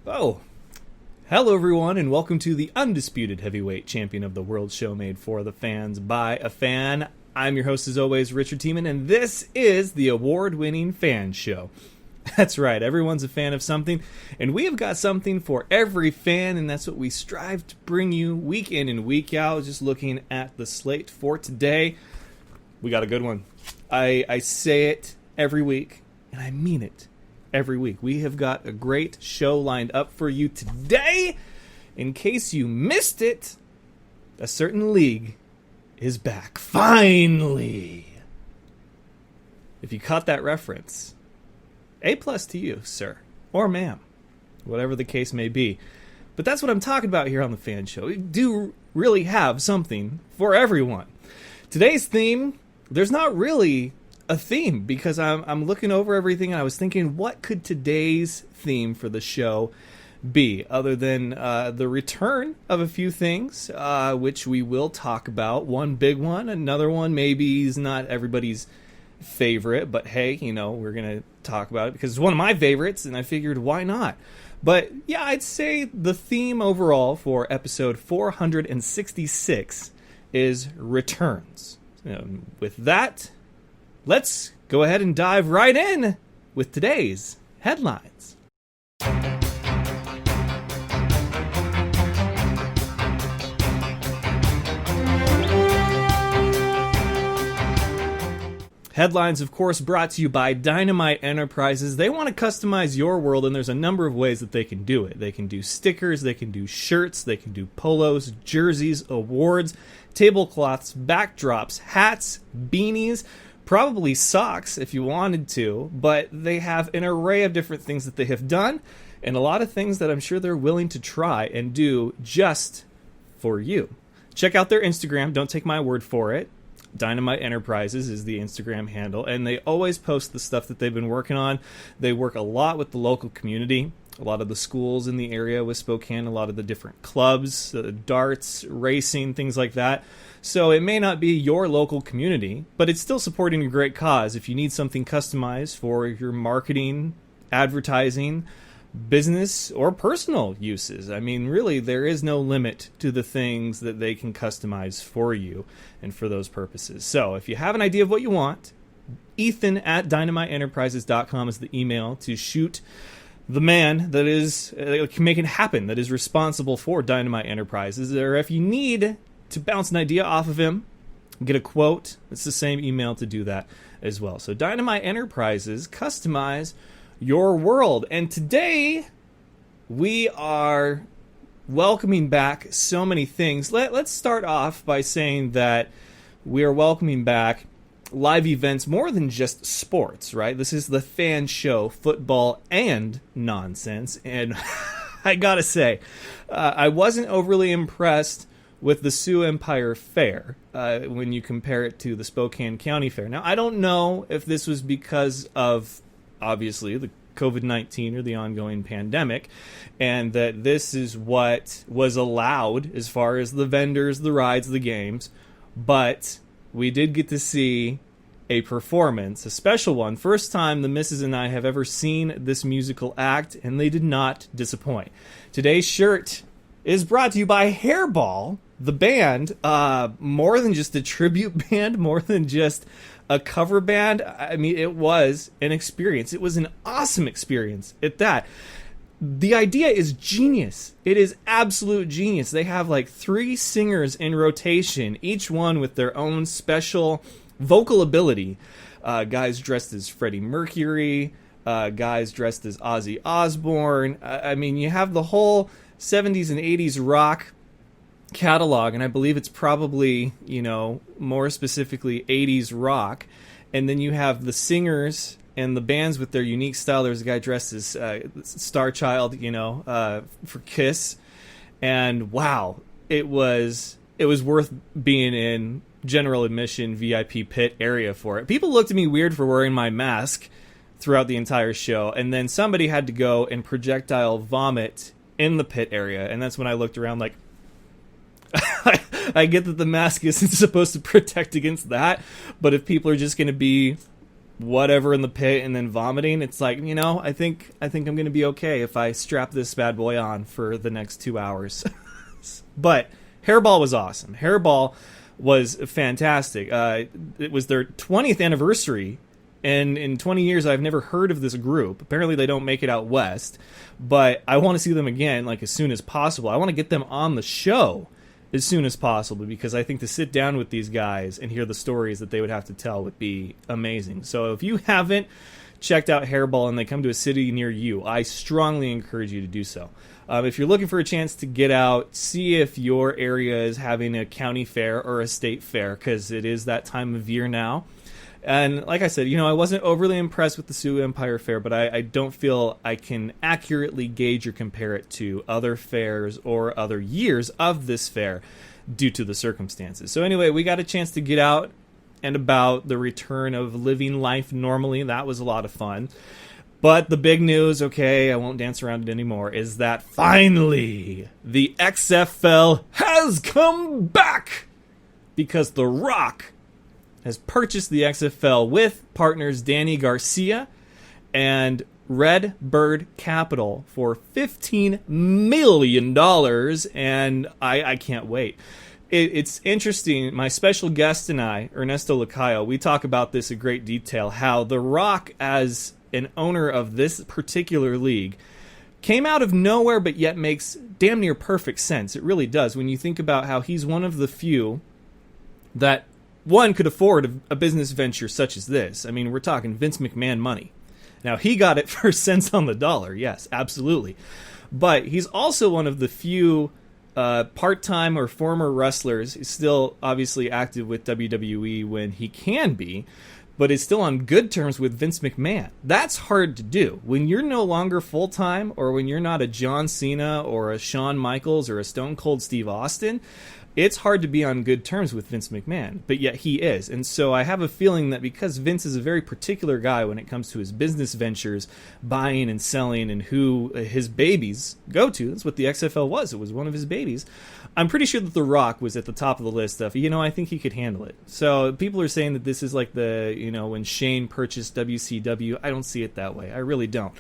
Oh, hello everyone, and welcome to the undisputed heavyweight champion of the world show made for the fans by a fan. I'm your host, as always, Richard Tiemann, and this is the award-winning fan show. That's right, everyone's a fan of something, and we have got something for every fan, and that's what we strive to bring you week in and week out. Just looking at the slate for today, we got a good one. I say it every week, and I mean it. Every week. We have got a great show lined up for you today. In case you missed it, a certain league is back. Finally! If you caught that reference, A+ to you, sir. Or ma'am. Whatever the case may be. But that's what I'm talking about here on the Fan Show. We do really have something for everyone. Today's theme, there's not really a theme, because I'm looking over everything and I was thinking, what could today's theme for the show be, other than the return of a few things, which we will talk about. One big one, another one maybe is not everybody's favorite, but hey, you know, we're going to talk about it because it's one of my favorites, and I figured, why not? But yeah, I'd say the theme overall for episode 466 is returns. With that, let's go ahead and dive right in with today's headlines. Headlines, of course, brought to you by Dynamite Enterprises. They want to customize your world, and there's a number of ways that they can do it. They can do stickers, they can do shirts, they can do polos, jerseys, awards, tablecloths, backdrops, hats, beanies, probably socks if you wanted to, but they have an array of different things that they have done, and a lot of things that I'm sure they're willing to try and do just for you. Check out their Instagram. Don't take my word for it. Dynamite Enterprises is the Instagram handle, and they always post the stuff that they've been working on. They work a lot with the local community, a lot of the schools in the area with Spokane, a lot of the different clubs, darts, racing, things like that. So it may not be your local community, but it's still supporting a great cause. If you need something customized for your marketing, advertising, business, or personal uses, I mean, really, there is no limit to the things that they can customize for you and for those purposes. So if you have an idea of what you want, Ethan@dynamiteenterprises.com is the email to shoot the man that is can make it happen, that is responsible for Dynamite Enterprises. Or if you need to bounce an idea off of him, get a quote, it's the same email to do that as well. So Dynamite Enterprises, customize your world. And today we are welcoming back so many things. Let's start off by saying that we are welcoming back live events more than just sports, right? This is the Fan Show, football and nonsense. And I gotta say, I wasn't overly impressed with the Sioux Empire Fair when you compare it to the Spokane County Fair. Now, I don't know if this was because of, obviously, the COVID-19 or the ongoing pandemic, and that this is what was allowed as far as the vendors, the rides, the games, but we did get to see a performance, a special one. First time the missus and I have ever seen this musical act, and they did not disappoint. Today's shirt is brought to you by Hairball, the band, more than just a tribute band, more than just a cover band. I mean, it was an experience. It was an awesome experience at that. The idea is genius. It is absolute genius. They have like 3 singers in rotation, each one with their own special vocal ability. Guys dressed as Freddie Mercury, guys dressed as Ozzy Osbourne. I mean, you have the whole 70s and 80s rock catalog, and I believe it's probably, you know, more specifically 80s rock. And then you have the singers and the bands with their unique style. There's a guy dressed as Star Child, you know, for Kiss. And wow, it was worth being in general admission VIP pit area for it. People looked at me weird for wearing my mask throughout the entire show, and then somebody had to go and projectile vomit in the pit area, and that's when I looked around like, I get that the mask isn't supposed to protect against that, but if people are just going to be whatever in the pit and then vomiting, it's like, I think I'm going to be okay if I strap this bad boy on for the next 2 hours. But Hairball was awesome. Hairball was fantastic. It was their 20th anniversary, and in 20 years I've never heard of this group. Apparently they don't make it out west, but I want to see them again, like, as soon as possible. I want to get them on the show as soon as possible, because I think to sit down with these guys and hear the stories that they would have to tell would be amazing. So if you haven't checked out Hairball and they come to a city near you, I strongly encourage you to do so. If you're looking for a chance to get out, see if your area is having a county fair or a state fair, because it is that time of year now. And like I said, I wasn't overly impressed with the Sioux Empire Fair, but I don't feel I can accurately gauge or compare it to other fairs or other years of this fair due to the circumstances. So anyway, we got a chance to get out and about, the return of living life normally. That was a lot of fun. But the big news, okay, I won't dance around it anymore, is that finally the XFL has come back, because The Rock has purchased the XFL with partners Danny Garcia and Red Bird Capital for $15 million, and I can't wait. It's interesting. My special guest and I, Ernesto Lacayo, we talk about this in great detail, how The Rock, as an owner of this particular league, came out of nowhere but yet makes damn near perfect sense. It really does, when you think about how he's one of the few that, one, could afford a business venture such as this. I mean, we're talking Vince McMahon money. Now, he got it for cents on the dollar, yes, absolutely. But he's also one of the few part-time or former wrestlers. He's still obviously active with WWE when he can be, but is still on good terms with Vince McMahon. That's hard to do. When you're no longer full-time, or when you're not a John Cena or a Shawn Michaels or a Stone Cold Steve Austin, it's hard to be on good terms with Vince McMahon, but yet he is. And so I have a feeling that because Vince is a very particular guy when it comes to his business ventures, buying and selling, and who his babies go to, that's what the XFL was. It was one of his babies. I'm pretty sure that The Rock was at the top of the list of, I think he could handle it. So people are saying that this is like when Shane purchased WCW. I don't see it that way. I really don't.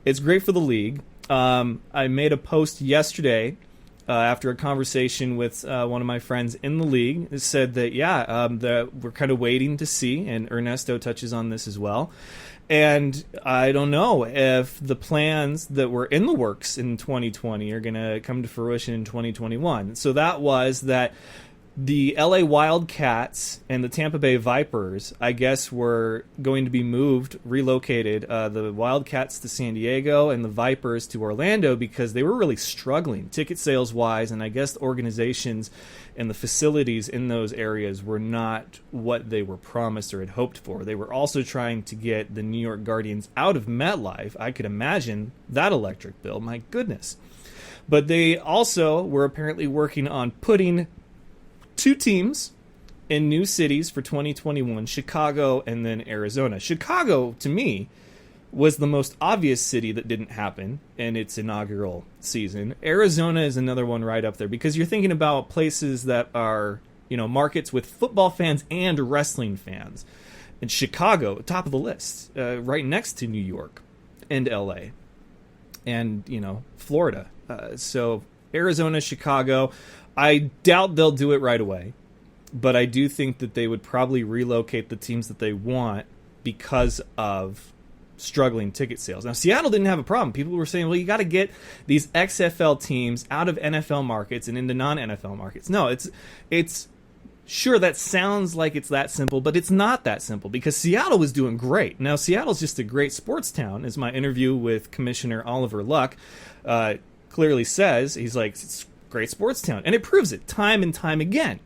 It's great for the league. I made a post yesterday after a conversation with one of my friends in the league. It said that, that we're kind of waiting to see, and Ernesto touches on this as well. And I don't know if the plans that were in the works in 2020 are going to come to fruition in 2021. So that was that the LA Wildcats and the Tampa Bay Vipers, I guess, were going to be relocated. The Wildcats to San Diego and the Vipers to Orlando, because they were really struggling ticket sales wise, and I guess the organizations and the facilities in those areas were not what they were promised or had hoped for. They were also trying to get the New York Guardians out of MetLife. I could imagine that electric bill, my goodness. But they also were apparently working on putting 2 teams in new cities for 2021, Chicago and then Arizona. Chicago, to me, was the most obvious city that didn't happen in its inaugural season. Arizona is another one right up there, because you're thinking about places that are, markets with football fans and wrestling fans. And Chicago, top of the list, right next to New York and LA and, Florida. So Arizona, Chicago, I doubt they'll do it right away, but I do think that they would probably relocate the teams that they want because of struggling ticket sales. Now, Seattle didn't have a problem. People were saying, well, you got to get these XFL teams out of NFL markets and into non-NFL markets. No, it's sure, that sounds like it's that simple, but it's not that simple, because Seattle was doing great. Now, Seattle's just a great sports town, as my interview with Commissioner Oliver Luck clearly says. He's like, it's great sports town, and it proves it time and time again.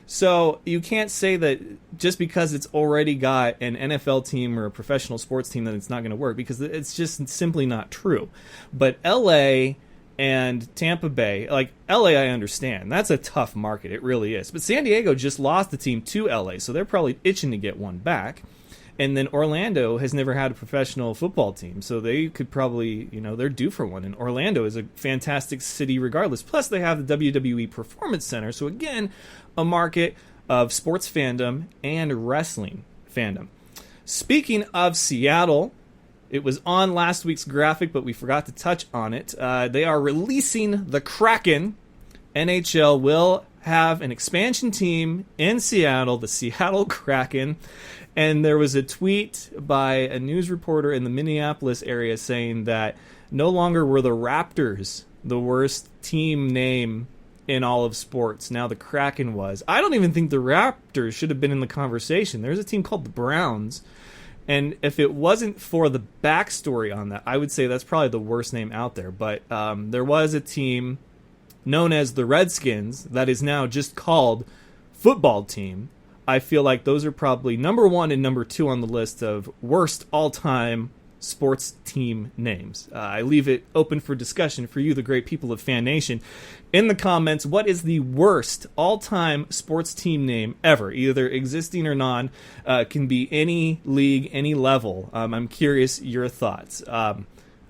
So you can't say that just because it's already got an NFL team or a professional sports team that it's not going to work, because it's just simply not true. But LA and Tampa Bay, like LA, I understand. That's a tough market. It really is. But San Diego just lost the team to LA, so they're probably itching to get one back. And then Orlando has never had a professional football team, so they could probably, they're due for one. And Orlando is a fantastic city regardless. Plus, they have the WWE Performance Center, so again, a market of sports fandom and wrestling fandom. Speaking of Seattle, it was on last week's graphic, but we forgot to touch on it. They are releasing the Kraken. NHL will have an expansion team in Seattle, the Seattle Kraken. And there was a tweet by a news reporter in the Minneapolis area saying that no longer were the Raptors the worst team name in all of sports. Now the Kraken was. I don't even think the Raptors should have been in the conversation. There's a team called the Browns. And if it wasn't for the backstory on that, I would say that's probably the worst name out there. But there was a team known as the Redskins that is now just called football team. I feel like those are probably number 1 and number 2 on the list of worst all-time sports team names. I leave it open for discussion for you, the great people of Fan Nation. In the comments, what is the worst all-time sports team name ever, either existing or non? Can be any league, any level. I'm curious your thoughts.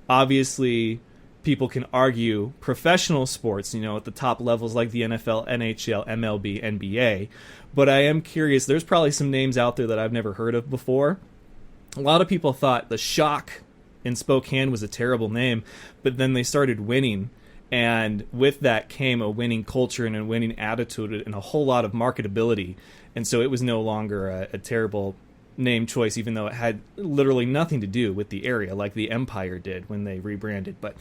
Obviously, people can argue professional sports, at the top levels like the NFL, NHL, MLB, NBA. But I am curious. There's probably some names out there that I've never heard of before. A lot of people thought the Shock in Spokane was a terrible name, but then they started winning. And with that came a winning culture and a winning attitude and a whole lot of marketability. And so it was no longer a terrible name choice, even though it had literally nothing to do with the area like the Empire did when they rebranded. But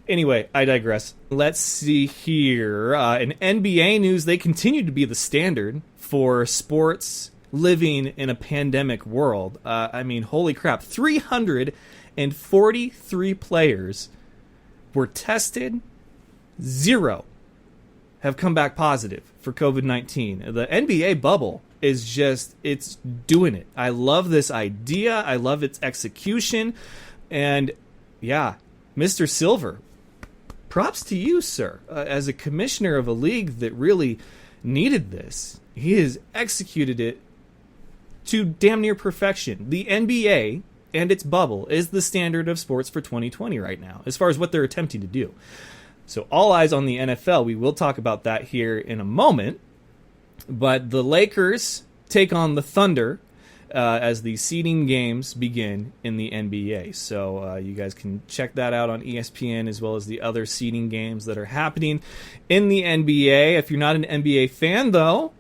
anyway, I digress. Let's see here. In NBA news, they continue to be the standard for sports living in a pandemic world. Holy crap. 343 players were tested. 0 have come back positive for COVID-19. The NBA bubble is just, it's doing it. I love this idea. I love its execution. And yeah, Mr. Silver, props to you, sir. As a commissioner of a league that really needed this, he has executed it to damn near perfection. The NBA and its bubble is the standard of sports for 2020 right now, as far as what they're attempting to do. So all eyes on the NFL. We will talk about that here in a moment. But the Lakers take on the Thunder as the seeding games begin in the NBA. So you guys can check that out on ESPN, as well as the other seeding games that are happening in the NBA. If you're not an NBA fan, though,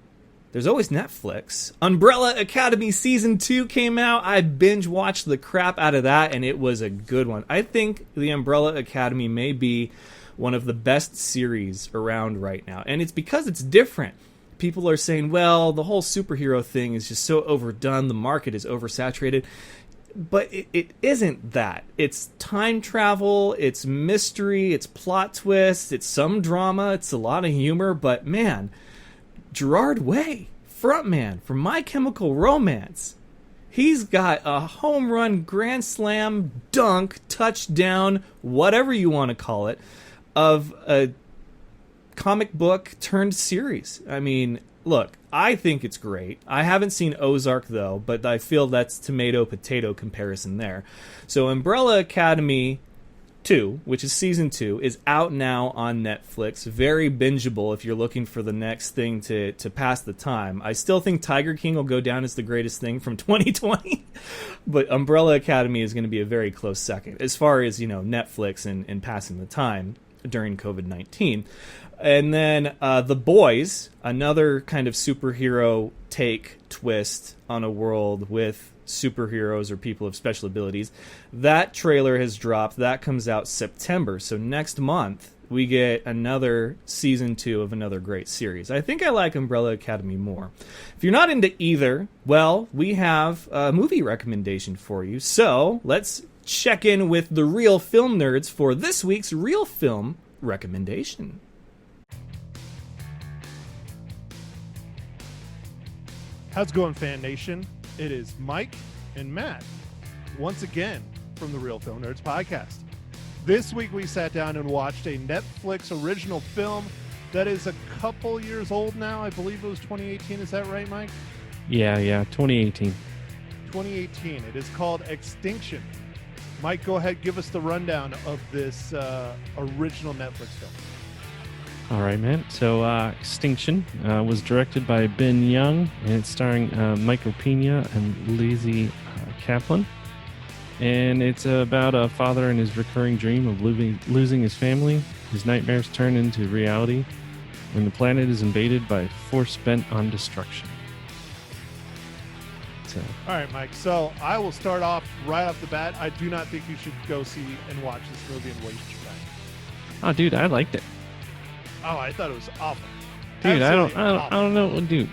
there's always Netflix. Umbrella Academy Season 2 came out. I binge-watched the crap out of that, and it was a good one. I think the Umbrella Academy may be one of the best series around right now. And it's because it's different. People are saying, well, the whole superhero thing is just so overdone. The market is oversaturated. But it isn't that. It's time travel. It's mystery. It's plot twists. It's some drama. It's a lot of humor. But man, Gerard Way, frontman for My Chemical Romance, he's got a home run, grand slam, dunk, touchdown, whatever you want to call it, of a comic book turned series. I mean, look, I think it's great. I haven't seen Ozark, though, but I feel that's tomato-potato comparison there. So Umbrella Academy 2, which is Season 2, is out now on Netflix. Very bingeable if you're looking for the next thing to pass the time. I still think Tiger King will go down as the greatest thing from 2020, but Umbrella Academy is going to be a very close second as far as, Netflix and passing the time during COVID-19. And then The Boys, another kind of superhero take twist on a world with superheroes or people of special abilities. That trailer has dropped. That comes out September. So next month, we get another Season 2 of another great series. I think I like Umbrella Academy more. If you're not into either, well, we have a movie recommendation for you. So let's check in with the Real Film Nerds for this week's Real Film recommendation. How's it going, Fan Nation? It is Mike and Matt, once again, from the Real Film Nerds podcast. This week we sat down and watched a Netflix original film that is a couple years old now. I believe it was 2018. Is that right, Mike? Yeah, 2018. 2018. It is called Extinction. Mike, go ahead, give us the rundown of this original Netflix film. All right, man. So Extinction was directed by Ben Young, and it's starring Michael Pena and Lizzie Kaplan. And it's about a father and his recurring dream of losing his family. His nightmares turn into reality when the planet is invaded by a force bent on destruction. So, All right, Mike. So I will start off right off the bat. I do not think you should go see and watch this movie and waste your time. oh, dude, I liked it. Oh, I thought it was awful. Dude, Absolutely I awful. don't know, dude.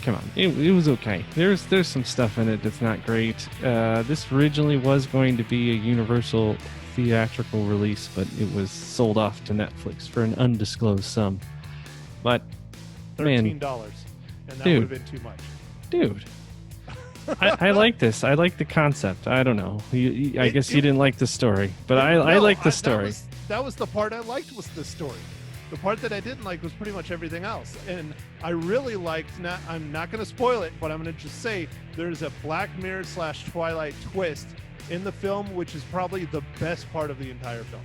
Come on, it was okay. There's some stuff in it that's not great. This originally was going to be a Universal theatrical release, but it was sold off to Netflix for an undisclosed sum. But man, $13, and that Dude. would have been too much. dude, I like this. I like the concept. I don't know. I guess you didn't like the story, but I like the story. That was the part I liked, was the story. The part that I didn't like was pretty much everything else. And I really liked, I'm not going to spoil it, but I'm going to just say there's a Black Mirror / Twilight twist in the film, which is probably the best part of the entire film,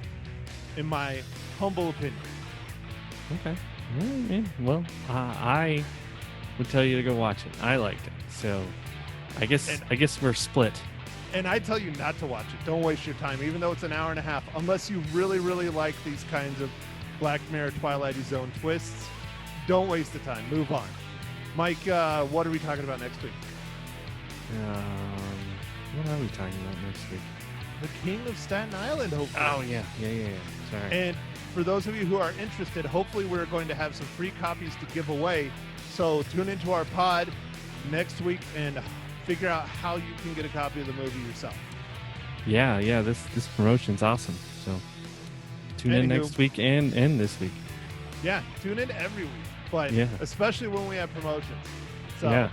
in my humble opinion. Okay. All right, man. Well, I would tell you to go watch it. I liked it. So I guess we're split. And I tell you not to watch it. Don't waste your time, even though it's an hour and a half, unless you really, really like these kinds of Black Mirror, Twilight Zone twists. Don't waste the time. Move on. Mike, what are we talking about next week? What are we talking about next week? The King of Staten Island, hopefully. Oh, yeah. Sorry. And for those of you who are interested, hopefully we're going to have some free copies to give away. So tune into our pod next week and figure out how you can get a copy of the movie yourself. Yeah. This promotion's awesome. So tune in next week and this week. Yeah, tune in every week, but especially when we have promotions. So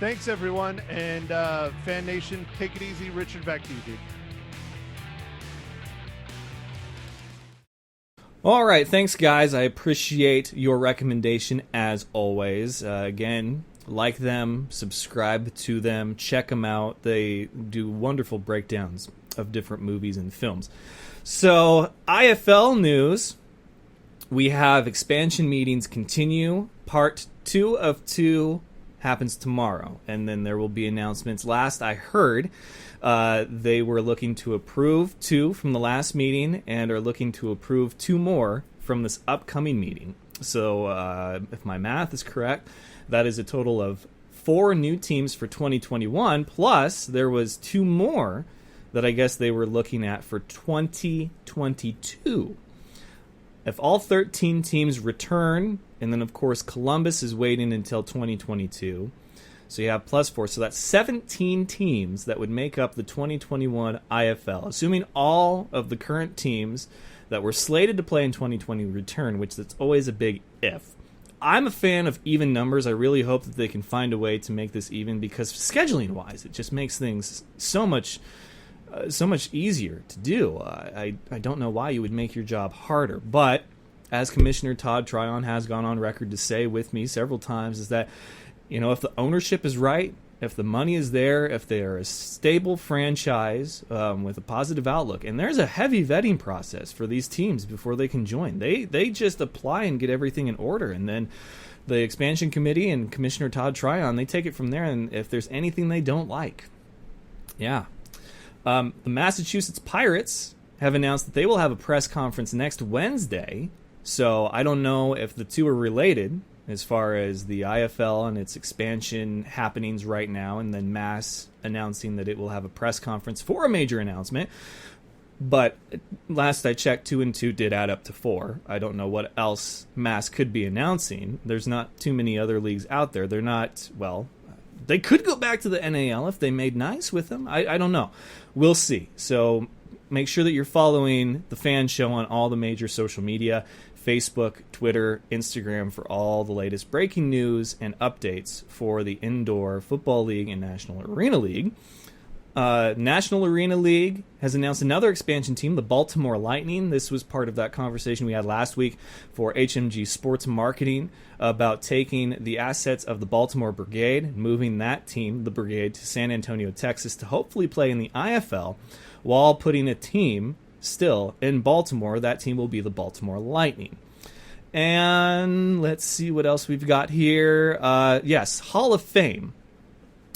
thanks, everyone. And Fan Nation, take it easy. Richard, back to you, dude. All right, thanks, guys. I appreciate your recommendation as always. Again, like them, subscribe to them, check them out. They do wonderful breakdowns of different movies and films. So, IFL news. We have expansion meetings continue. Part 2 of 2 happens tomorrow, and then there will be announcements. Last I heard, they were looking to approve 2 from the last meeting and are looking to approve 2 more from this upcoming meeting. So if my math is correct, that is a total of 4 new teams for 2021, plus there was 2 more that I guess they were looking at for 2022. If all 13 teams return, and then of course Columbus is waiting until 2022, so you have plus 4, so that's 17 teams that would make up the 2021 IFL, assuming all of the current teams that were slated to play in 2020 return, which that's always a big if. I'm a fan of even numbers. I really hope that they can find a way to make this even, because scheduling-wise, it just makes things so much easier to do. I don't know why you would make your job harder, but as Commissioner Todd Tryon has gone on record to say with me several times, is that, you know, if the ownership is right, if the money is there, if they are a stable franchise with a positive outlook, and there's a heavy vetting process for these teams before they can join. They just apply and get everything in order, and then the expansion committee and Commissioner Todd Tryon, they take it from there, and if there's anything they don't like, the Massachusetts Pirates have announced that they will have a press conference next Wednesday. So I don't know if the two are related as far as the IFL and its expansion happenings right now, and then Mass announcing that it will have a press conference for a major announcement. But last I checked, 2 and 2 did add up to 4. I don't know what else Mass could be announcing. There's not too many other leagues out there. They're not, well, they could go back to the NAL if they made nice with them. I don't know. We'll see. So make sure that you're following the Fan Show on all the major social media, Facebook, Twitter, Instagram, for all the latest breaking news and updates for the Indoor Football League and National Arena League. National Arena League has announced another expansion team, the Baltimore Lightning. This was part of that conversation we had last week for HMG Sports Marketing about taking the assets of the Baltimore Brigade and moving that team, the Brigade, to San Antonio, Texas, to hopefully play in the IFL while putting a team still in Baltimore. That team will be the Baltimore Lightning. And let's see what else we've got here. Yes, Hall of Fame.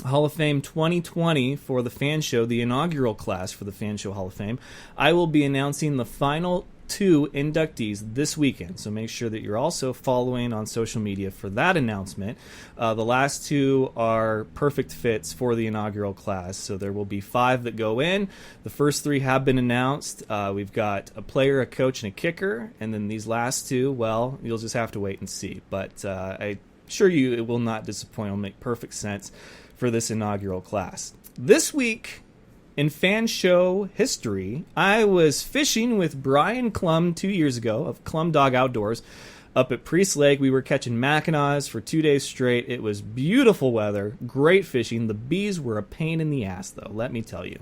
Hall of Fame 2020 for the Fan Show, the inaugural class for the Fan Show Hall of Fame, I will be announcing the final 2 inductees this weekend. So make sure that you're also following on social media for that announcement. The last 2 are perfect fits for the inaugural class. So there will be 5 that go in. The first 3 have been announced. We've got a player, a coach, and a kicker. And then these last 2, well, you'll just have to wait and see. But I assure you it will not disappoint. It'll make perfect sense for this inaugural class. This week, in Fan Show history, I was fishing with Brian Klum 2 years ago of Klum Dog Outdoors up at Priest Lake. We were catching Mackinaws for 2 days straight. It was beautiful weather, great fishing. The bees were a pain in the ass, though, let me tell you.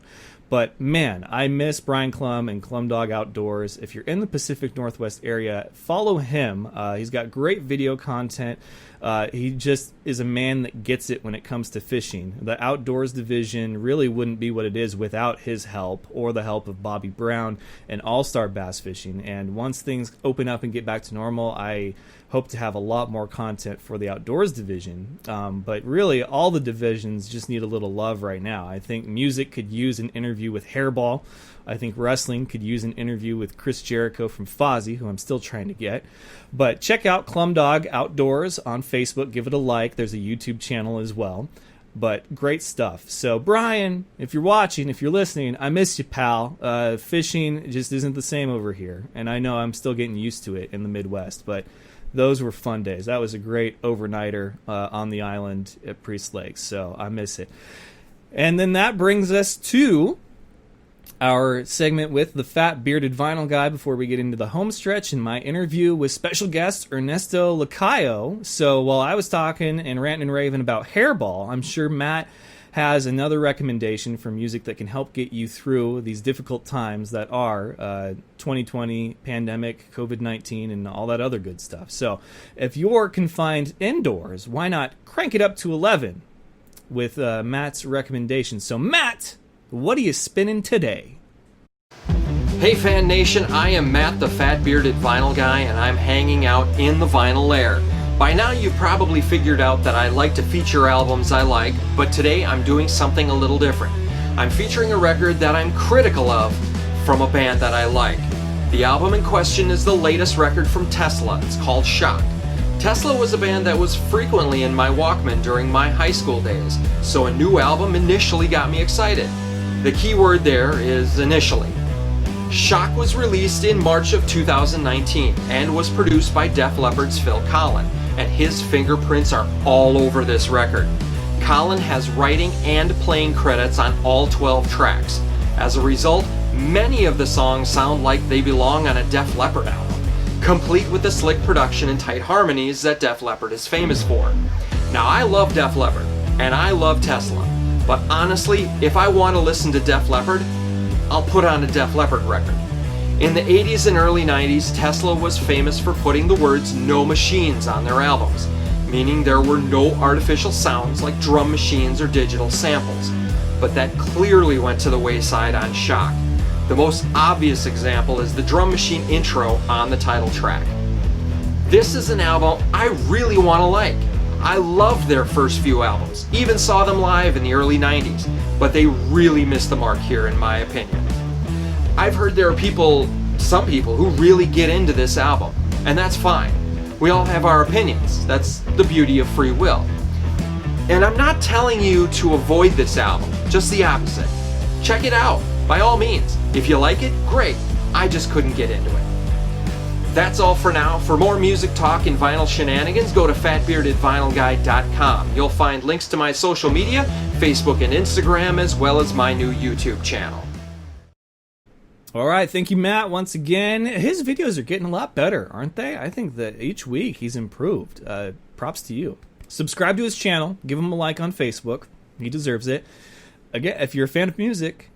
But, man, I miss Brian Klum and Klum Dog Outdoors. If you're in the Pacific Northwest area, follow him. He's got great video content. He just is a man that gets it when it comes to fishing. The outdoors division really wouldn't be what it is without his help or the help of Bobby Brown and All-Star Bass Fishing. And once things open up and get back to normal, I hope to have a lot more content for the outdoors division. But really, all the divisions just need a little love right now. I think music could use an interview with Hairball. I think wrestling could use an interview with Chris Jericho from Fozzy, who I'm still trying to get. But check out Klum Dog Outdoors on Facebook. Give it a like. There's a YouTube channel as well. But great stuff. So, Brian, if you're watching, if you're listening, I miss you, pal. Fishing just isn't the same over here. And I know I'm still getting used to it in the Midwest. But those were fun days. That was a great overnighter on the island at Priest Lake. So I miss it. And then that brings us to our segment with the fat bearded vinyl guy before we get into the home stretch and my interview with special guest Ernesto Lacayo. So while I was talking and ranting and raving about Hairball, I'm sure Matt has another recommendation for music that can help get you through these difficult times that are 2020, pandemic, COVID-19, and all that other good stuff. So if you're confined indoors, why not crank it up to 11 with Matt's recommendation. So Matt, what are you spinning today? Hey Fan Nation, I am Matt the Fat Bearded Vinyl Guy, and I'm hanging out in the vinyl lair. By now you've probably figured out that I like to feature albums I like, but today I'm doing something a little different. I'm featuring a record that I'm critical of from a band that I like. The album in question is the latest record from Tesla. It's called Shock. Tesla was a band that was frequently in my Walkman during my high school days, so a new album initially got me excited. The key word there is initially. Shock was released in March of 2019 and was produced by Def Leppard's Phil Collen, and his fingerprints are all over this record. Collen has writing and playing credits on all 12 tracks. As a result, many of the songs sound like they belong on a Def Leppard album, complete with the slick production and tight harmonies that Def Leppard is famous for. Now, I love Def Leppard, and I love Tesla, but honestly, if I want to listen to Def Leppard, I'll put on a Def Leppard record. In the 80s and early 90s, Tesla was famous for putting the words "no machines" on their albums, meaning there were no artificial sounds like drum machines or digital samples. But that clearly went to the wayside on Shock. The most obvious example is the drum machine intro on the title track. This is an album I really want to like. I loved their first few albums, even saw them live in the early 90s, but they really missed the mark here in my opinion. I've heard there are some people who really get into this album, and that's fine. We all have our opinions. That's the beauty of free will. And I'm not telling you to avoid this album, just the opposite. Check it out, by all means. If you like it, great. I just couldn't get into it. That's all for now. For more music talk and vinyl shenanigans, go to fatbeardedvinylguy.com. You'll find links to my social media, Facebook and Instagram, as well as my new YouTube channel. All right, thank you, Matt, once again. His videos are getting a lot better, aren't they? I think that each week he's improved. Props to you. Subscribe to his channel. Give him a like on Facebook. He deserves it. Again, if you're a fan of music,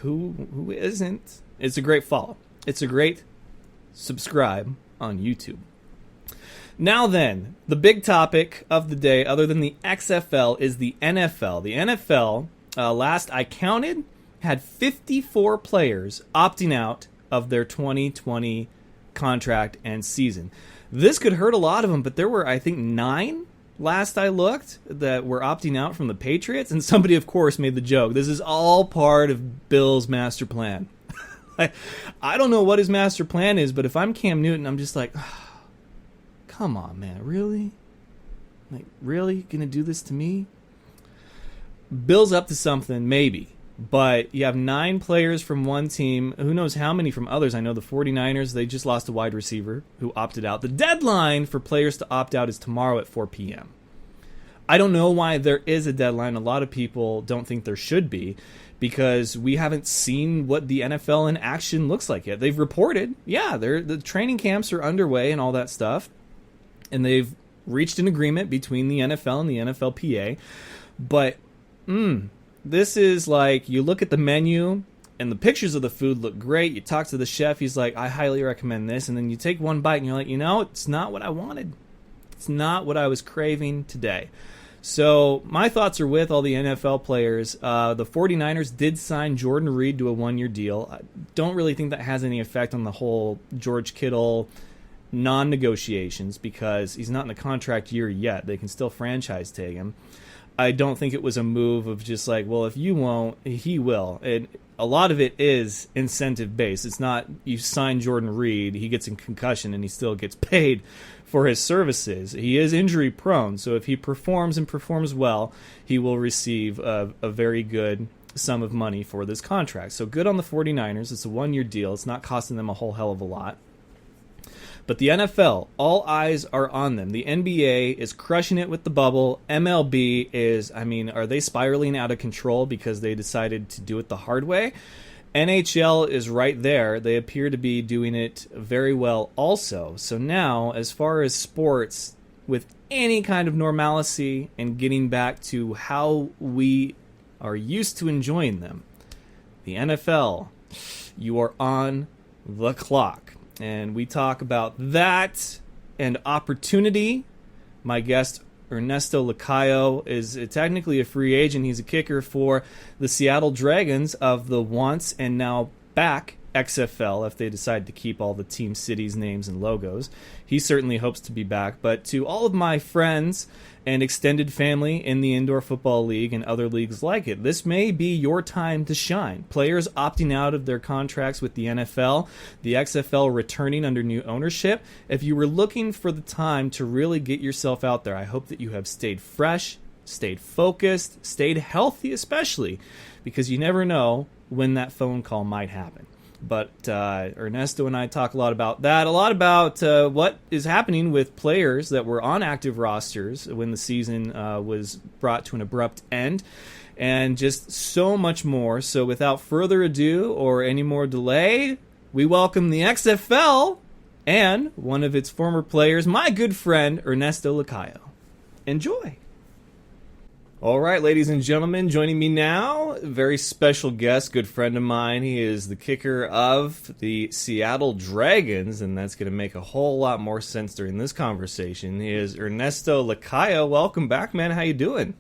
who isn't? It's a great follow. It's a great subscribe on YouTube. Now then, the big topic of the day, other than the XFL, is the NFL. The NFL, last I counted, had 54 players opting out of their 2020 contract and season. This could hurt a lot of them, but there were, I think, 9 last I looked, that were opting out from the Patriots, and somebody, of course, made the joke. This is all part of Bill's master plan. I don't know what his master plan is, but if I'm Cam Newton, I'm just like, oh, come on, man, really? Like, really? Gonna do this to me? Bill's up to something, maybe. But you have 9 players from one team. Who knows how many from others? I know the 49ers, they just lost a wide receiver who opted out. The deadline for players to opt out is tomorrow at 4 p.m. I don't know why there is a deadline. A lot of people don't think there should be, because we haven't seen what the NFL in action looks like yet. They've reported, yeah, the training camps are underway and all that stuff, and they've reached an agreement between the NFL and the NFLPA. But, this is like, you look at the menu and the pictures of the food look great. You talk to the chef, he's like, I highly recommend this. And then you take one bite and you're like, it's not what I wanted. It's not what I was craving today. So my thoughts are with all the NFL players. The 49ers did sign Jordan Reed to a 1-year deal. I don't really think that has any effect on the whole George Kittle non-negotiations, because he's not in a contract year yet. They can still franchise tag him. I don't think it was a move of just like, well, if you won't, he will. And a lot of it is incentive-based. It's not you sign Jordan Reed, he gets a concussion, and he still gets paid for his services. He is injury-prone, so if he performs and performs well, he will receive a very good sum of money for this contract. So good on the 49ers. It's a 1-year deal. It's not costing them a whole hell of a lot. But the NFL, all eyes are on them. The NBA is crushing it with the bubble. MLB is, are they spiraling out of control because they decided to do it the hard way? NHL is right there. They appear to be doing it very well also. So now, as far as sports, with any kind of normalcy and getting back to how we are used to enjoying them, the NFL, you are on the clock. And we talk about that and opportunity. My guest, Ernesto Lacayo, is technically a free agent. He's a kicker for the Seattle Dragons of the once and now back XFL, if they decide to keep all the team cities, names, and logos. He certainly hopes to be back. But to all of my friends and extended family in the Indoor Football League and other leagues like it, this may be your time to shine. Players opting out of their contracts with the NFL, the XFL returning under new ownership. If you were looking for the time to really get yourself out there, I hope that you have stayed fresh, stayed focused, stayed healthy especially, because you never know when that phone call might happen. But Ernesto and I talk a lot about that, a lot about what is happening with players that were on active rosters when the season was brought to an abrupt end, and just so much more. So without further ado or any more delay, we welcome the XFL and one of its former players, my good friend Ernesto Lacayo. Enjoy. All right, ladies and gentlemen, joining me now, a very special guest, good friend of mine. He is the kicker of the Seattle Dragons, and that's going to make a whole lot more sense during this conversation. He is Ernesto Lacayo. Welcome back, man. How you doing?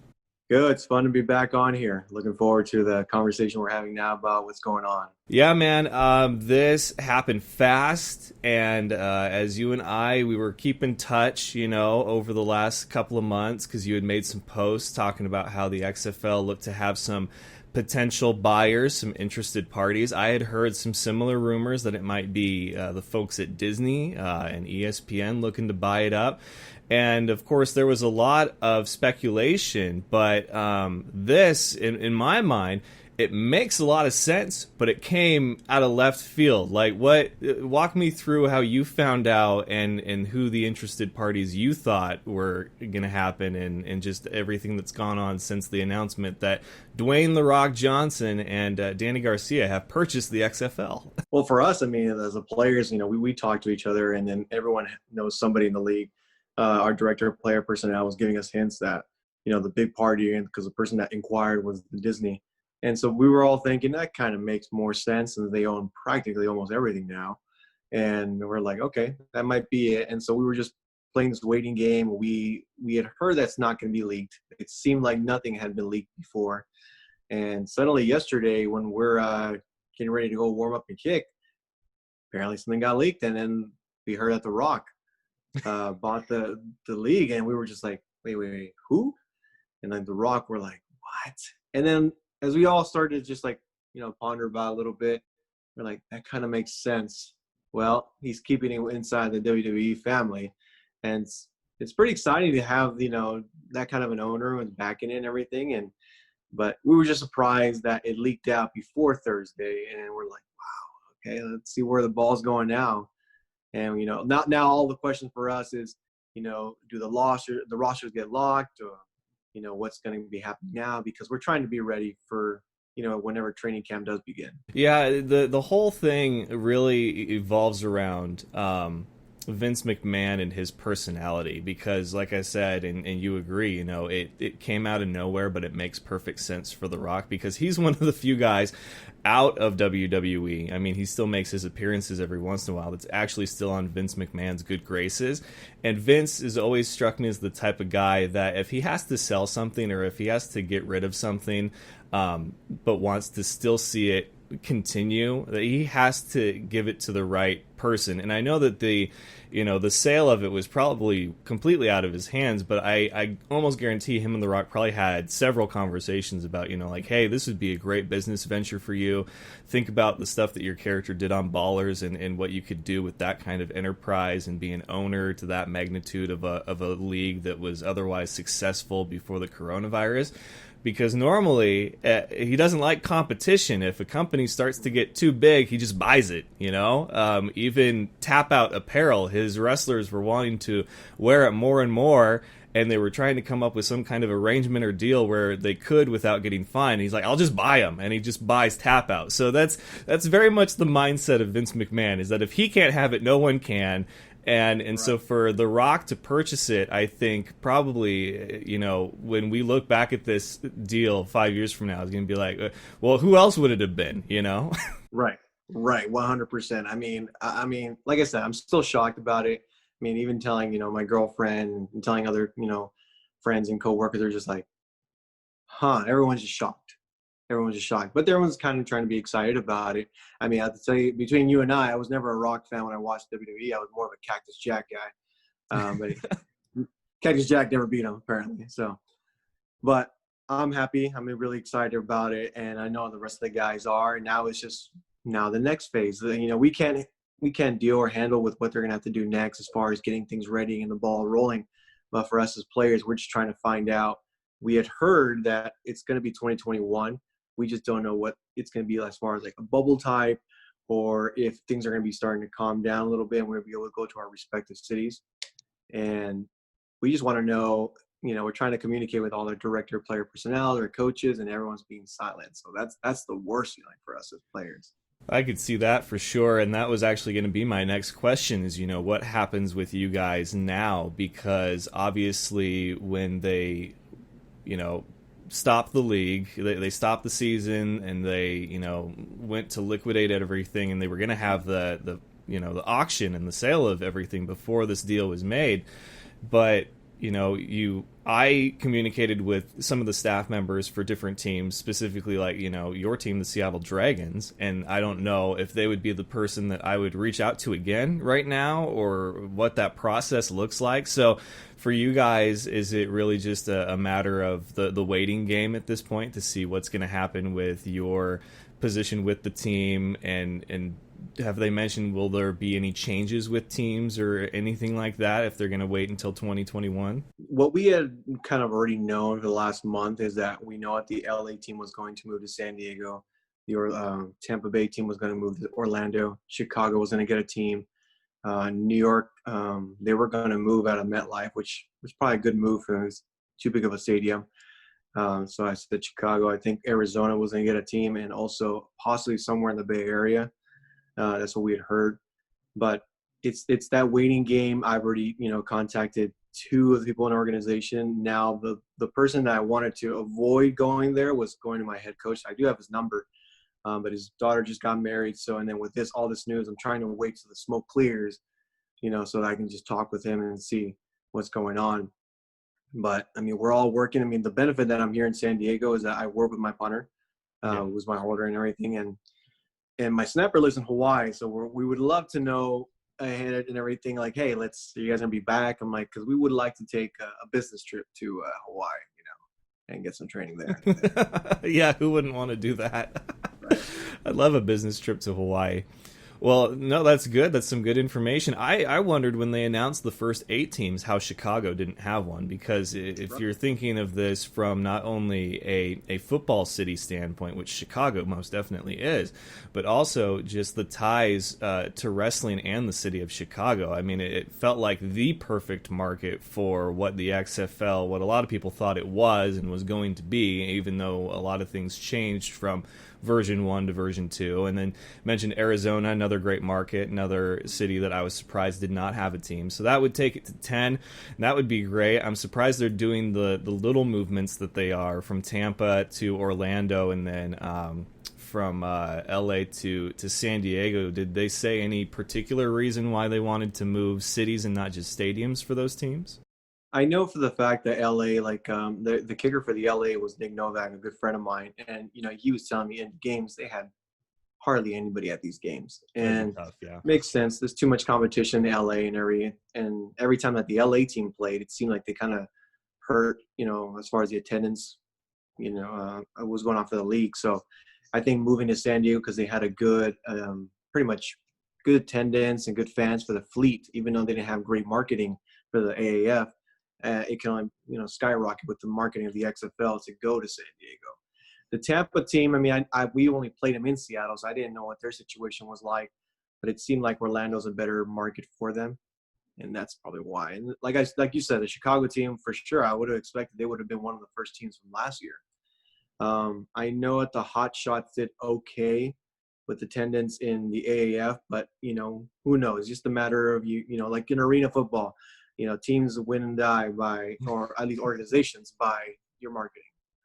Good. It's fun to be back on here. Looking forward to the conversation we're having now about what's going on. Yeah, man. This happened fast, and as you and I, we were keeping touch, over the last couple of months, because you had made some posts talking about how the XFL looked to have some potential buyers, some interested parties. I had heard some similar rumors that it might be the folks at Disney and ESPN looking to buy it up. And, of course, there was a lot of speculation, but this, in my mind, it makes a lot of sense, but it came out of left field. Like, walk me through how you found out and who the interested parties you thought were going to happen, and just everything that's gone on since the announcement that Dwayne "The Rock" Johnson and Danny Garcia have purchased the XFL. Well, for us, as the players, we talk to each other, and then everyone knows somebody in the league. Our director of player personnel was giving us hints that, the big party, and because the person that inquired was Disney. And so we were all thinking that kind of makes more sense, and they own practically almost everything now. And we're like, okay, that might be it. And so we were just playing this waiting game. We had heard that's not going to be leaked. It seemed like nothing had been leaked before. And suddenly yesterday, when we're getting ready to go warm up and kick, apparently something got leaked. And then we heard that The Rock bought the league, and we were just like, wait, who? And then The Rock, we're like, what? And then as we all started to just like, ponder about it a little bit, we're like, that kind of makes sense. Well, he's keeping it inside the WWE family. And it's pretty exciting to have, that kind of an owner who's backing it and everything. But we were just surprised that it leaked out before Thursday. And we're like, wow, okay, let's see where the ball's going now. And, now all the questions for us is, do the rosters get locked, or, what's going to be happening now, because we're trying to be ready for, whenever training camp does begin. Yeah, the whole thing really evolves around Vince McMahon and his personality, because like I said, and you agree, it came out of nowhere, but it makes perfect sense for The Rock, because he's one of the few guys out of WWE. I mean, he still makes his appearances every once in a while that's actually still on Vince McMahon's good graces. And Vince has always struck me as the type of guy that if he has to sell something, or if he has to get rid of something, but wants to still see it continue, that he has to give it to the right person. And I know that the sale of it was probably completely out of his hands, but I almost guarantee him and The Rock probably had several conversations about, like, hey, this would be a great business venture for you. Think about the stuff that your character did on Ballers, and what you could do with that kind of enterprise and be an owner to that magnitude of a league that was otherwise successful before the coronavirus. Because normally he doesn't like competition. If a company starts to get too big, he just buys it, Even Tap Out Apparel, his wrestlers were wanting to wear it more and more, and they were trying to come up with some kind of arrangement or deal where they could without getting fined. He's like, I'll just buy them, and he just buys Tap Out. So that's very much the mindset of Vince McMahon, is that if he can't have it, no one can. And right. So for The Rock to purchase it, I think probably, when we look back at this deal 5 years from now, it's going to be like, well, who else would it have been, Right, 100%. I mean, like I said, I'm still shocked about it. I mean, even telling, my girlfriend and telling other, friends and coworkers, they're just like, everyone's just shocked. Everyone's just shocked, but everyone's kind of trying to be excited about it. I mean, I have to tell you, between you and I was never a Rock fan when I watched WWE. I was more of a Cactus Jack guy, but Cactus Jack never beat him apparently. So, but I'm happy. I'm really excited about it, and I know the rest of the guys are. And now it's just the next phase. We can't deal or handle with what they're gonna have to do next as far as getting things ready and the ball rolling. But for us as players, we're just trying to find out. We had heard that it's going to be 2021. We just don't know what it's going to be as far as like a bubble type, or if things are going to be starting to calm down a little bit and we'll be able to go to our respective cities. And we just want to know, we're trying to communicate with all the director, player personnel, their coaches, and everyone's being silent. So that's the worst feeling for us as players. I could see that for sure, and that was actually going to be my next question is, what happens with you guys now? Because obviously when they, stopped the league, they stopped the season, and they, went to liquidate everything, and they were going to have the auction and the sale of everything before this deal was made. But I communicated with some of the staff members for different teams, specifically like, your team, the Seattle Dragons, and I don't know if they would be the person that I would reach out to again right now, or what that process looks like. So for you guys, is it really just a matter of the waiting game at this point to see what's going to happen with your position with the team, and have they mentioned, will there be any changes with teams or anything like that if they're going to wait until 2021? What we had kind of already known for the last month is that we know that the LA team was going to move to San Diego. The Tampa Bay team was going to move to Orlando. Chicago was going to get a team. New York, they were going to move out of MetLife, which was probably a good move for them. It's too big of a stadium. So I said Chicago. I think Arizona was going to get a team, and also possibly somewhere in the Bay Area. That's what we had heard, but it's that waiting game. I've already, contacted two of the people in the organization. Now the person that I wanted to avoid going there was going to my head coach. I do have his number, but his daughter just got married. So, and then with all this news, I'm trying to wait till the smoke clears, so that I can just talk with him and see what's going on. But I mean, we're all working. I mean, the benefit that I'm here in San Diego is that I work with my punter, who's my holder and everything. And my snapper lives in Hawaii, so we would love to know ahead and everything, like, hey, are you guys gonna be back? I'm like, because we would like to take a business trip to Hawaii, and get some training there. Yeah, who wouldn't want to do that? Right. I'd love a business trip to Hawaii. Well, no, that's good. That's some good information. I wondered when they announced the first 8 teams how Chicago didn't have one, because if you're thinking of this from not only a football city standpoint, which Chicago most definitely is, but also just the ties to wrestling and the city of Chicago. I mean, it felt like the perfect market for what the XFL, what a lot of people thought it was and was going to be, even though a lot of things changed from version 1 to version 2. And then mentioned Arizona, another great market, another city that I was surprised did not have a team. So that would take it to 10. That would be great. I'm surprised they're doing the little movements that they are from Tampa to Orlando, and then from LA to San Diego. Did they say any particular reason why they wanted to move cities and not just stadiums for those teams? I know for the fact that LA, like the kicker for the LA was Nick Novak, a good friend of mine, and he was telling me in games they had hardly anybody at these games, and Tough, yeah. makes sense. There's too much competition in LA, and every time that the LA team played, it seemed like they kind of hurt, as far as the attendance, was going on for the league. So I think moving to San Diego, because they had a good, pretty much good attendance and good fans for the fleet, even though they didn't have great marketing for the AAF. It can only, skyrocket with the marketing of the XFL to go to San Diego. The Tampa team, I mean, we only played them in Seattle, so I didn't know what their situation was like, but it seemed like Orlando's a better market for them, and that's probably why. And like you said, the Chicago team, for sure, I would have expected they would have been one of the first teams from last year. I know that the Hot Shots did okay with attendance in the AAF, but, who knows? It's just a matter of, like in arena football, teams win and die by, or at least organizations, by your marketing.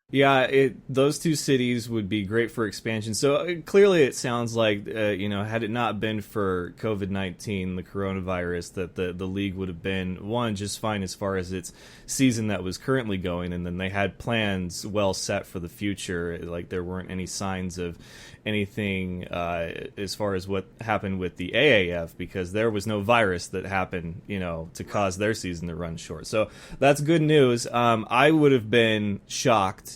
Yeah, those two cities would be great for expansion. So clearly it sounds like, had it not been for COVID-19, the coronavirus, that the league would have been, one, just fine as far as its season that was currently going, and then they had plans well set for the future. Like there weren't any signs of anything as far as what happened with the AAF, because there was no virus that happened, to cause their season to run short. So that's good news. I would have been shocked,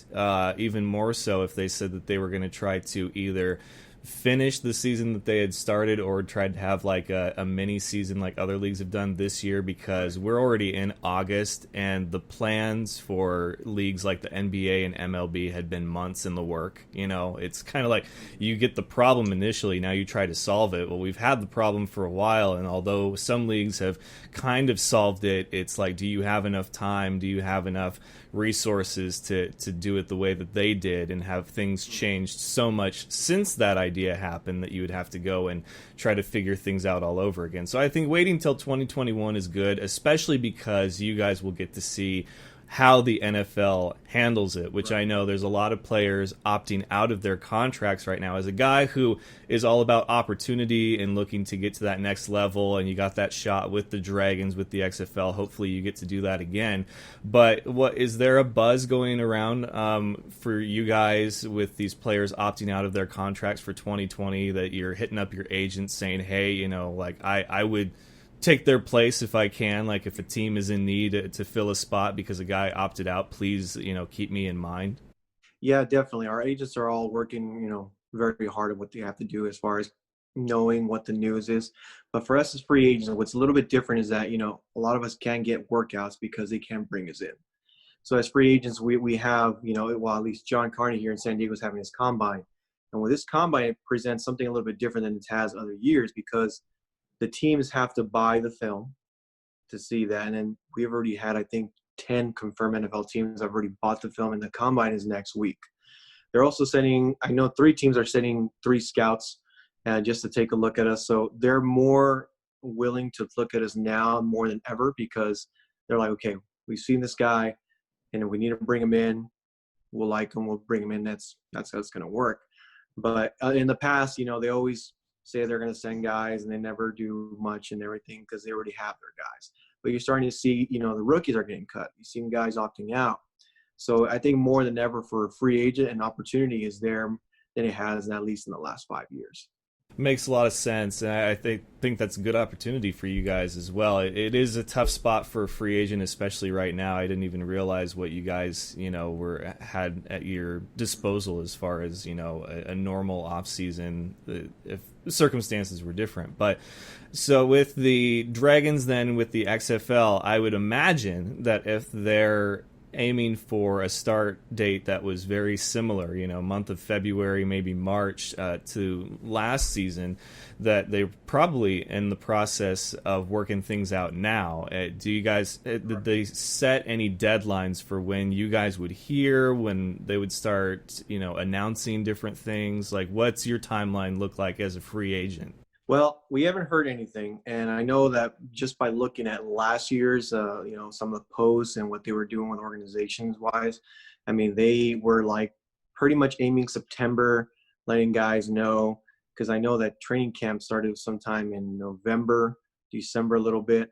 even more so, if they said that they were going to try to either finish the season that they had started or tried to have like a mini season like other leagues have done this year, because we're already in August and the plans for leagues like the NBA and MLB had been months in the work. It's kind of like you get the problem initially, now you try to solve it. Well, we've had the problem for a while, and although some leagues have kind of solved it, it's like, do you have enough time? Do you have enough resources to do it the way that they did? And have things changed so much since that idea happened that you would have to go and try to figure things out all over again. So I think waiting till 2021 is good, especially because you guys will get to see how the NFL handles it, which I know there's a lot of players opting out of their contracts right now. As a guy who is all about opportunity and looking to get to that next level, and you got that shot with the Dragons, with the XFL, hopefully you get to do that again. But is there a buzz going around for you guys with these players opting out of their contracts for 2020 that you're hitting up your agents saying, hey, I would take their place if I can, like if a team is in need to fill a spot because a guy opted out, please, keep me in mind? Yeah, definitely. Our agents are all working, very hard at what they have to do as far as knowing what the news is. But for us as free agents, what's a little bit different is that, a lot of us can get workouts because they can't bring us in. So as free agents, we have, at least John Carney here in San Diego is having his combine. And with this combine, it presents something a little bit different than it has other years, because the teams have to buy the film to see that. And then we've already had, I think, 10 confirmed NFL teams have already bought the film, and the combine is next week. They're also sending, I know 3 teams are sending 3 scouts just to take a look at us. So they're more willing to look at us now more than ever, because they're like, okay, we've seen this guy, and if we need to bring him in, we'll like him, we'll bring him in. That's how it's going to work. But in the past, they always say they're going to send guys and they never do much and everything because they already have their guys. But you're starting to see, the rookies are getting cut. You've seen guys opting out. So I think more than ever for a free agent, an opportunity is there than it has, at least in the last 5 years. Makes a lot of sense, and I think that's a good opportunity for you guys as well. It is a tough spot for a free agent, especially right now. I didn't even realize what you guys, had at your disposal as far as a normal off season if circumstances were different. But so with the Dragons, then with the XFL, I would imagine that if they're aiming for a start date that was very similar, month of February, maybe March, to last season, that they're probably in the process of working things out now. Do you guys, did they set any deadlines for when you guys would hear, when they would start, announcing different things? Like, what's your timeline look like as a free agent? Well, we haven't heard anything, and I know that just by looking at last year's, some of the posts and what they were doing with organizations-wise, I mean, they were like pretty much aiming September, letting guys know, because I know that training camp started sometime in November, December a little bit,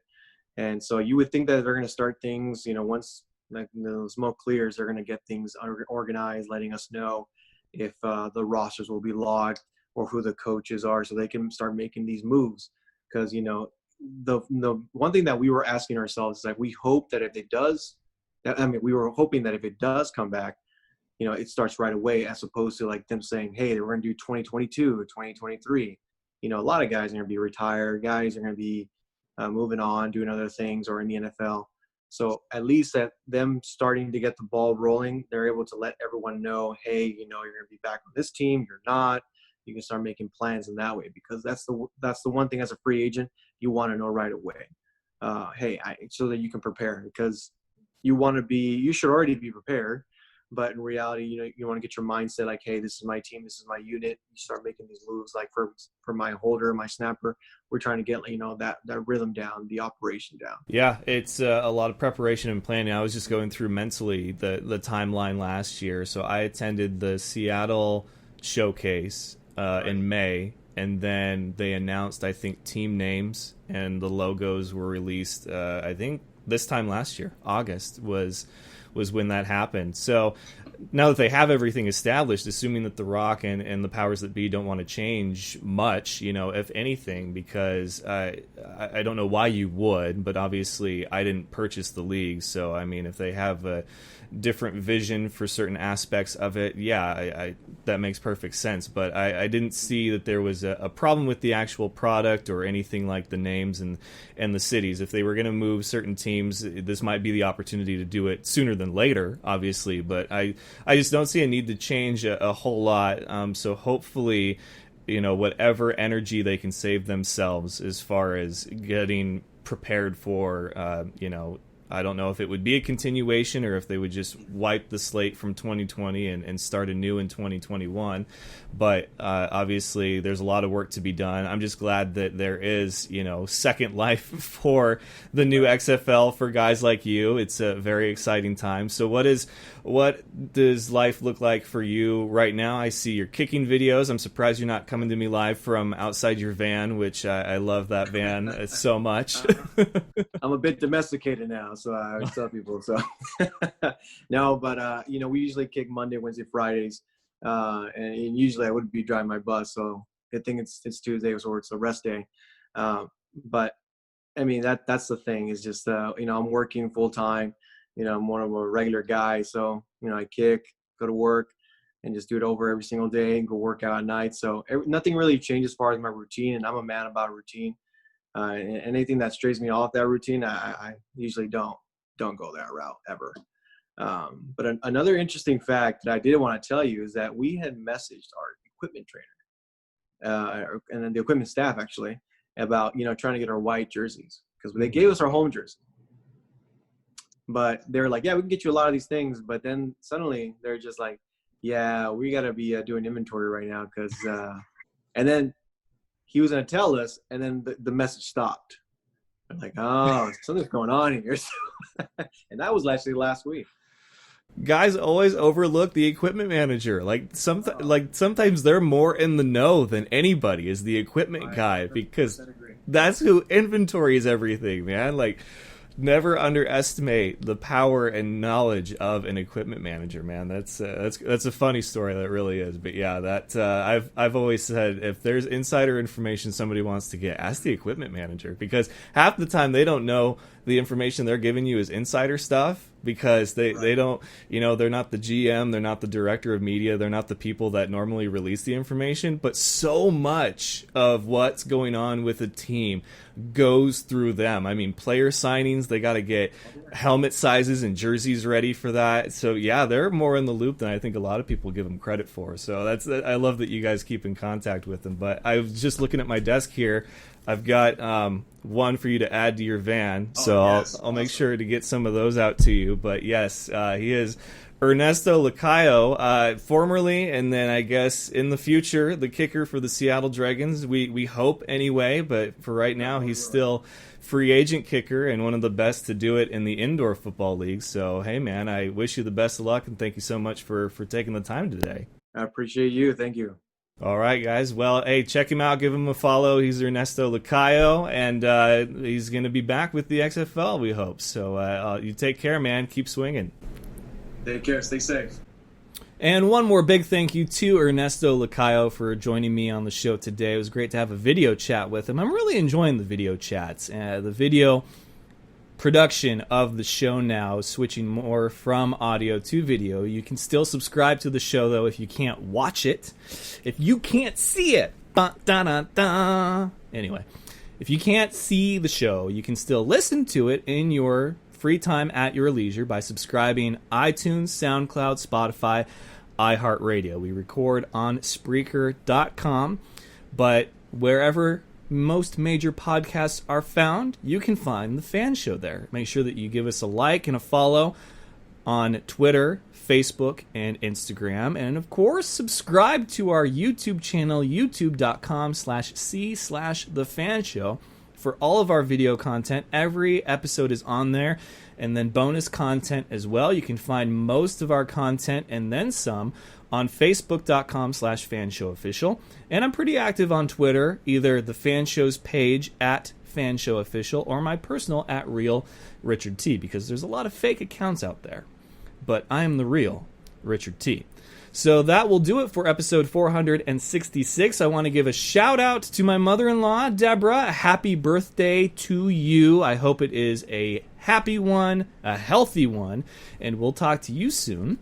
and so you would think that they're going to start things, once the smoke clears, they're going to get things organized, letting us know if the rosters will be locked, or who the coaches are, so they can start making these moves. Because the one thing that we were asking ourselves is that we hope that if it does, we were hoping that if it does come back, it starts right away, as opposed to like them saying, hey, we're going to do 2022 or 2023. A lot of guys are going to be retired, guys are going to be moving on, doing other things, or in the NFL. So at least at them starting to get the ball rolling, they're able to let everyone know, hey, you're going to be back on this team, you're not. You can start making plans in that way, because that's the one thing as a free agent you want to know right away. So that you can prepare, because you should already be prepared, but in reality, you want to get your mindset like, hey, this is my team, this is my unit. You start making these moves, like for my holder, my snapper, we're trying to get that rhythm down, the operation down. Yeah, it's a lot of preparation and planning. I was just going through mentally the timeline last year. So I attended the Seattle showcase in May, and then they announced, I think, team names, and the logos were released, I think this time last year. August was when that happened. So now that they have everything established, assuming that The Rock and the powers that be don't want to change much, if anything, because I don't know why you would, but obviously I didn't purchase the league. So, I mean, if they have a different vision for certain aspects of it, I that makes perfect sense. But I didn't see that there was a problem with the actual product or anything like the names and the cities. If they were going to move certain teams, this might be the opportunity to do it sooner than later, obviously. But I just don't see a need to change a whole lot. So hopefully, whatever energy they can save themselves as far as getting prepared for, I don't know if it would be a continuation or if they would just wipe the slate from 2020 and start anew in 2021. But obviously, there's a lot of work to be done. I'm just glad that there is, second life for the new XFL for guys like you. It's a very exciting time. So what does life look like for you right now? I see your kicking videos. I'm surprised you're not coming to me live from outside your van, which I love that van so much. I'm a bit domesticated now, so I always tell people. So no, but we usually kick Monday, Wednesday, Fridays, and usually I wouldn't be driving my bus. So I think it's Tuesday, so it's a rest day. But I mean that's the thing, is just I'm working full time. I'm more of a regular guy, so I kick, go to work, and just do it over every single day and go work out at night. So nothing really changes as far as my routine, and I'm a man about routine. And anything that strays me off that routine, I usually don't go that route ever. But another interesting fact that I did want to tell you is that we had messaged our equipment trainer and then the equipment staff actually about trying to get our white jerseys, because they gave us our home jersey. But they were like, yeah, we can get you a lot of these things. But then suddenly they're just like, yeah, we got to be doing inventory right now, because and then he was going to tell us, and then the message stopped. I'm like, oh, something's going on here. And that was actually last week. Guys always overlook the equipment manager. Sometimes they're more in the know than anybody is the equipment guy, because that's who inventories everything, man. Like, never underestimate the power and knowledge of an equipment manager, man. That's a funny story, that really is. But yeah, that I've always said, if there's insider information somebody wants to get, ask the equipment manager, because half the time they don't know the information they're giving you is insider stuff, because they don't, they're not the GM, they're not the director of media, they're not the people that normally release the information, but so much of what's going on with a team goes through them. I mean, player signings, they got to get helmet sizes and jerseys ready for that. So yeah, they're more in the loop than I think a lot of people give them credit for. So I love that you guys keep in contact with them. But I was just looking at my desk here. I've got one for you to add to your van, so yes. I'll make sure to get some of those out to you. But yes, he is Ernesto Lacayo, formerly, and then I guess in the future, the kicker for the Seattle Dragons. We hope anyway, but for right now, he's still free agent kicker and one of the best to do it in the indoor football league. So hey, man, I wish you the best of luck, and thank you so much for taking the time today. I appreciate you. Thank you. All right, guys. Well, hey, check him out. Give him a follow. He's Ernesto Lacayo, and he's going to be back with the XFL, we hope. So you take care, man. Keep swinging. Take care. Stay safe. And one more big thank you to Ernesto Lacayo for joining me on the show today. It was great to have a video chat with him. I'm really enjoying the video chats. The video production of the show now is switching more from audio to video. You can still subscribe to the show, though, if you can't watch it. If you can't see it. Anyway, if you can't see the show, you can still listen to it in your free time at your leisure by subscribing iTunes, SoundCloud, Spotify, iHeartRadio. We record on Spreaker.com, but wherever most major podcasts are found, you can find the Fan Show there. Make sure that you give us a like and a follow on Twitter, Facebook, and Instagram. And of course, subscribe to our YouTube channel, youtube.com/c/thefanshow for all of our video content. Every episode is on there, and then bonus content as well. You can find most of our content and then some on facebook.com/fanshowofficial. And I'm pretty active on Twitter, either the Fan Show's page at fanshowofficial or my personal at real Richard T, because there's a lot of fake accounts out there. But I am the real Richard T. So that will do it for episode 466. I want to give a shout out to my mother-in-law, Deborah. A happy birthday to you. I hope it is a happy one, a healthy one, and we'll talk to you soon.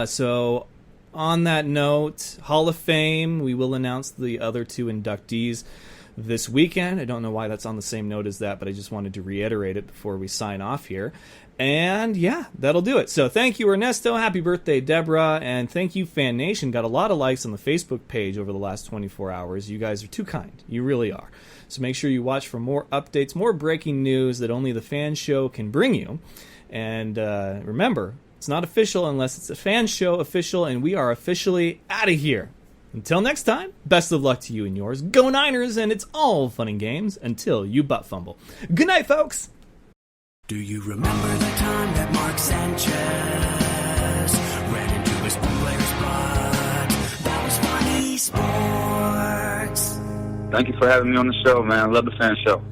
So on that note, Hall of Fame, we will announce the other two inductees this weekend. I don't know why that's on the same note as that, but I just wanted to reiterate it before we sign off here. And yeah, that'll do it. So thank you, Ernesto. Happy birthday, Deborah. And thank you, Fan Nation. Got a lot of likes on the Facebook page over the last 24 hours. You guys are too kind. You really are. So make sure you watch for more updates, more breaking news that only the Fan Show can bring you. And remember, it's not official unless it's a Fan Show official, and we are officially out of here. Until next time, best of luck to you and yours. Go Niners, and it's all fun and games until you butt fumble. Good night, folks. Do you remember the time that Mark Sanchez ran into his own player's blood? That was funny sports. Thank you for having me on the show, man. I love the Fan Show.